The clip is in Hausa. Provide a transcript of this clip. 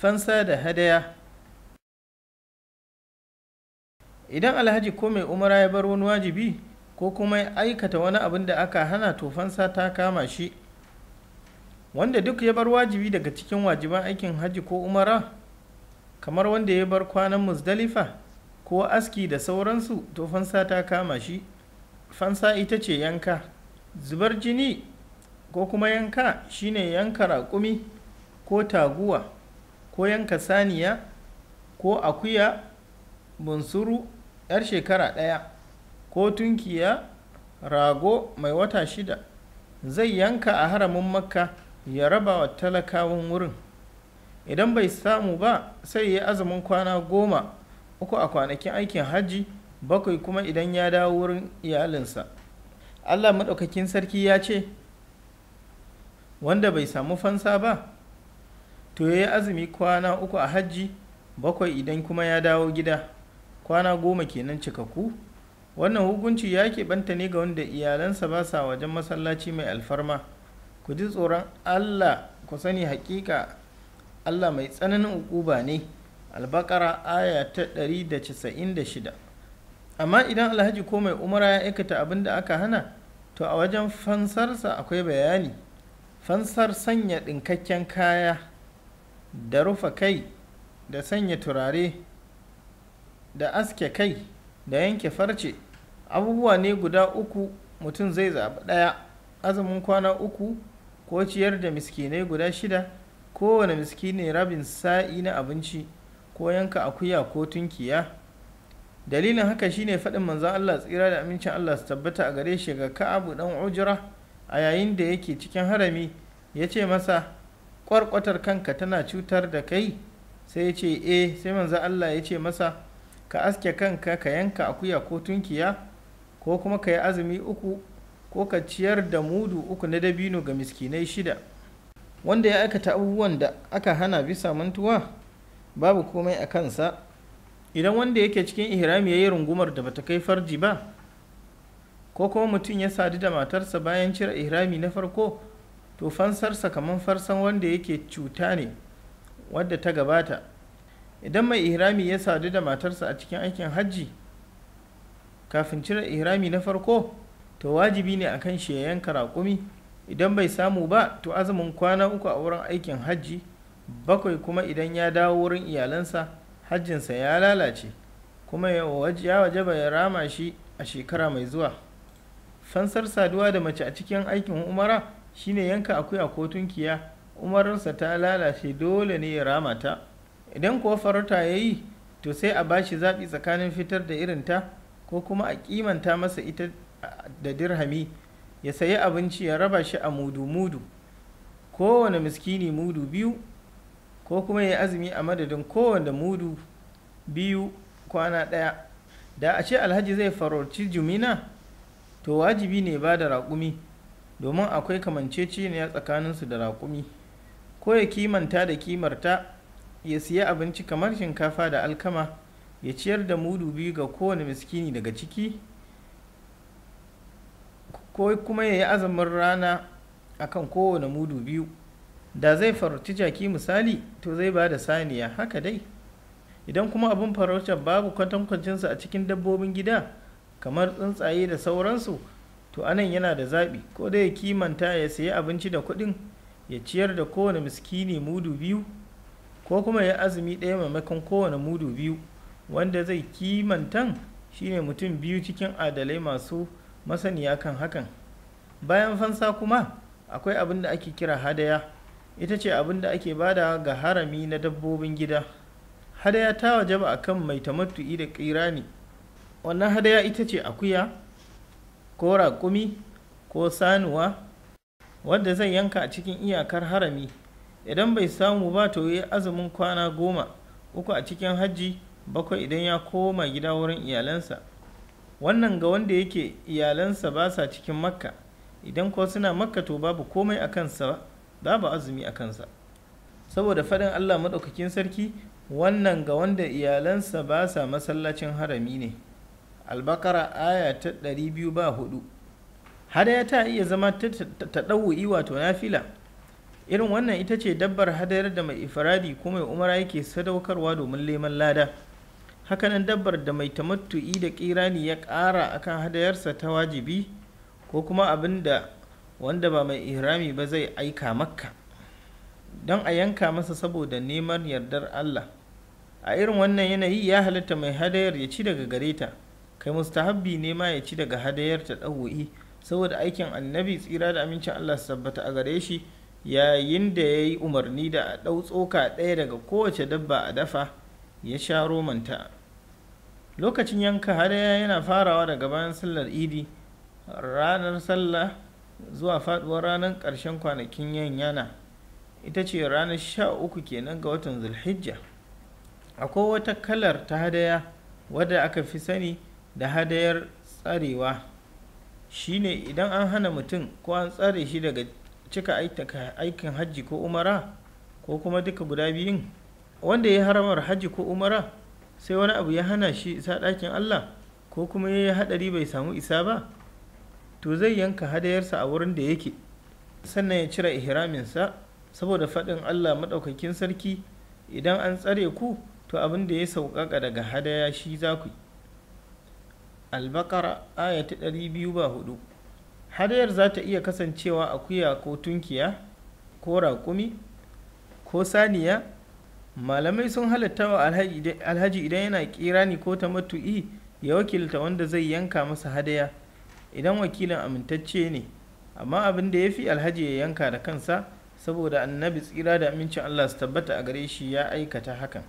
Fansa da hadaya. Idan alhaji ko mai umara ya bar wani wajibi ko kuma ya aikata wani abin da aka hana, to fansa ta kama shi. Wanda duk ya bar wajibi daga cikin wajiban aikin hajji ko umara, kamar wanda ya bar kwanan Muzdalifa ko aski da sauransu, to fansa ta kama shi. Fansa ita ce yanka. Zubar jini ko kuma yanka shine yanka raƙumi ko taguwa ko yanka saniya ko akuya, bunsuru 'yar shekara 1 ko tunkiya, rago mai wata 6. Zai yanka a haramin Makka ya raba wa talakawan wurin. Idan bai samu ba, sai ya azumin kwana 10, 3 a kwanakin aikin hajji, 7 kuma idan ya dawo wurin iyalinsa. Allah maɗaukakin sarki ya ce, wanda bai samu fansa ba, to ya yi azumi kwana 3 a hajji, 7 idan kuma ya dawo gida, kwana 10 kenan cikakku. Wannan hukunci ya keɓanta ne ga wanda iyalansa ba sa wajen masallaci mai alfarma. Ku ji tsoron Allah, ku sani hakika Allah mai tsananin ukuba ne. Al-Baqara aya ta 196. Amma idan alhaji ko mai umara ya aikata abin da aka hana, to a wajen fansarsa akwai bayani. Fansar sanya ɗinkakken kaya da rufe kai da sanya turare da aske kai da yanke farce abubuwa ne guda 3. Mutum zai zaɓi ɗaya: azumin kwana 3 ko ciyar da miskinai guda 6, kowane miskini rabin sa'i na abinci, ko yanka akuya ko tunkiya. Dalilin haka shine faɗin manzon Allah tsira da amincin Allah su tabbata a gare shi ga Ka'abu dan Ujra a yayin da yake cikin harami. Ya ce masa, ƙwarƙwatar kanka tana cutar da kai? Sai ya ce eh. Sai manzon Allah ya ce masa, ka aske kanka, ka yanka akuya ko tunkiya, ko kuma ka yi azumi 3, ko ka ciyar da mudu 3 na dabino ga miskinai 6. Wanda ya aikata abubuwan da aka hana bisa mantuwa, babu komai a kansa. Idan wanda yake cikin ihrami ya yi rungumar da bata kai farji ba, ko kuma mutum ya sadu da matarsa bayan cire ihrami na farko, to fansarsa kamar farsan wanda yake cuta ne wadda ta gabata. Idan mai ihrami ya sadu da matarsa a cikin aikin hajji kafin cire ihrami na farko, to wajibi ne akan shi ya yanka raƙumi. Idan bai samu ba, to azumin kwana 3 a wurin aikin hajji, 7 kuma idan ya dawo wurin iyalansa, hajjinsa ya lalace, kuma ya wajaba ya rama shi a shekara mai zuwa. Fansar saduwa da mace a cikin aikin umara shine yanka akuya ko tunkiya. Umararsa ta lalace, dole ne ya rama ta. Idan kuwa farauta ya yi, to sai a bashi zaɓi tsakanin fitar da irinta ko kuma a kimanta masa ita da dirhami, ya sayi abinci ya raba shi a mudu-mudu, kowane miskini mudu 2, ko kuma ya azumi a madadin kowane mudu 2 kwana 1. Da a ce alhaji zai farauci jumina, to wajibi ne ba da raƙumi, domin akwai kamanceceniya tsakaninsu da raƙumi. Ko ya kimanta da kimarta, ya siya abinci kamar shinkafa da alkama, ya ciyar da mudu 2 ga kowane miskini daga ciki, ko kuma ya yi azumin rana akan kowane mudu 2. Da zai farauci jaki misali, to zai ba da saniya, haka dai. Idan kuma abin farautar babu kwatankwancinsa a cikin dabbobin gida kamar tsuntsaye da sauransu, to anan yana da zaɓi: ko dai ya kimanta ya sayi abinci da kuɗin, ya ciyar da kowane miskini mudu 2, ko kuma ya azumi 1 maimakon kowane mudu 2. Wanda zai kimantan shine mutum 2 cikin adalai masu masaniya kan hakan. Bayan fansa kuma akwai abin da ake kira hadaya. Ita ce abin da ake bada ga harami na dabbobin gida. Hadaya ta wajaba akan mai tamattu'i da ƙirani. Wannan hadaya ita ce akuya ko raƙumi ko sanuwa, wadda zai yanka a cikin iyakar harami. Idan bai samu ba, to yi azumin kwana 10, 3 a cikin hajji, 7 idan ya koma gida wurin iyalansa. Wannan ga wanda yake iyalansa ba sa cikin Makka. Idan ko suna Makka, to babu komai a kansa, babu azumi a kansa. Saboda faɗin Allah maɗaukakin sarki, wannan ga wanda iyalansa ba sa masallacin harami ne. Al-Baqara aya ta 204. Hadaya ta iya zama ta ɗau'i, wato nafila. irin wannan ita ce dabbar hadayar da mai ifradi ko mai umara yake sadaukarwa domin neman lada. Hakanan dabbar da mai tamattu'i da kirani ya ƙara akan hadayarsa ta wajibi ko kuma abin da wanda ba mai ihrami ba zai aika makka don a yanka masa saboda neman yardar Allah. A irin wannan yanayi ya halatta mai hadayar ya ci daga gare ta, kai mustahabbi ne ma ya ci daga hadayar ta ɗau'i, saboda aikin annabi tsira da amincin Allah su tabbata a gare shi yayin da ya yi umarni da a ɗau tsoka ɗaya daga kowace dabba a dafa ya sha romanta. Lokacin yanka hadaya yana farawa daga bayan sallar idi, ranar sallah zuwa faɗuwar ranar ƙarshen kwanakin yanyana, ita ce ranar 13 kenan ga watan Zulhijja. Akwai wata kalar ta hadaya wadda aka fi sani da hadayar tsarewa, shine idan an hana mutum ko an tsare shi daga cika aikin hajji ko umara ko kuma duka guda biyun, wanda ya haramar hajji ko umara sai wani abu ya hana shi isa ɗakin Allah ko kuma ya yi haɗari bai samu isa ba, to zai yanka hadayarsa a wurin da yake, sannan ya cire ihraminsa, saboda faɗin Allah maɗaukakin sarki, idan an tsare ku to abin da ya sauƙaƙa daga hadaya shi za ku yi. Al-Baqara aya ta 204. Hadayar za ta iya kasancewa akuya ko tunkiya ko raƙumi ko saniya. Malamai sun halatta wa alhaji idan yana kirani ko tamattu'i ya wakilta wanda zai yanka masa hadaya idan wakilin amintacce ne, amma abin da ya fi alhaji ya yanka da kansa, saboda annabi tsira da amincin Allah su tabbata a gare shi ya aikata hakan.